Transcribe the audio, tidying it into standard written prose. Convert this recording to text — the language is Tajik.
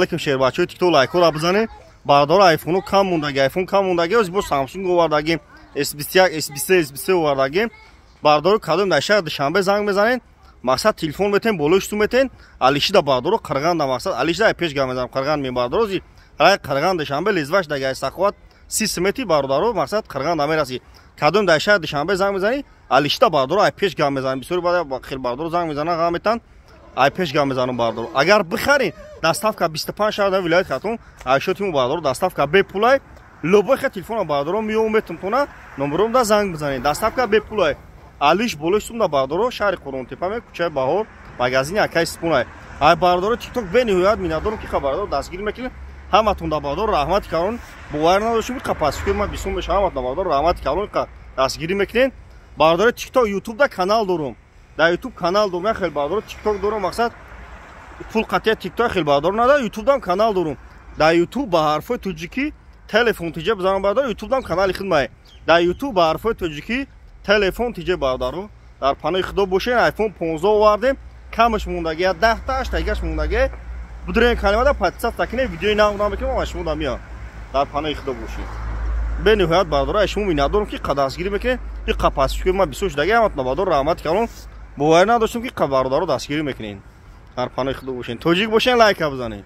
Lekin şer bachoi TikTok like'o bzaned. Bardor iPhone kam moндагӣ оз бо Samsung овардагим S21, S23, S23 овардагим. Бардор кадом дашар душанбе занг мезанед. Мақсад телефон метен болошту метен. Алишида бардор қирған да мақсад алишида пеш га мезанам қирған мен бардорози. Рай қирған душанбе лезваш дагай сақват 30 мети бардоро мақсад қирған да мераси. Кадом дашар душанбе занг мезани. Алишида бардор ай пеш га мезанам. Бисёр бада хел бардор занг мезана га метан. Ай пеш га мезанам бардор. Агар бихарин доставка 25 шарда вилоят хатун айшотиму бардор доставка бепулай. Любой ха телефона бардоро миёметум тона номером да занг мезанед. Доставка бепулай. Алиш болоштум да бардоро шаҳри Қуронтепа ме кӯчаи Баҳор магазини акай спунай. Ай бардоро TikTok бениҳоят минадорум ки хабардор дастгир мекунед. Ҳаматун да бардор раҳмати калон бовар надоштум ки қапасфикр ма бисум беша ҳамат да бардор раҳмати калон дастгирӣ мекунед. Бардори TikTok YouTube да канал дорум. Да YouTube канал дорум. Я хел бардор TikTok дорум мақсад пул қатия TikTok хел бардор нада YouTube дам канал дорум. Да YouTube ба ҳарфои тоҷикӣ телефон тиҷа бизанам бардор YouTube дам канали хидмае. Да YouTube ба ҳарфои тоҷикӣ телефон тиҷа бардаро дар панои худо бошен iPhone 15 овардем камаш мондаги 10 та 8 тагаш мондаги будурен калимада подписав такине видеои навнам мекунам ва шумо дамиё дар панои худо бошен бениҳоят бардора шумо минадорум ки қадастгирӣ мекунед ки қапасфикр ма бисош даги ҳамат набадор раҳмати калон бовар надоштум ки бардоро дастгирӣ мекунед дар панои худо бошен тоҷик бошен лайка бизанед.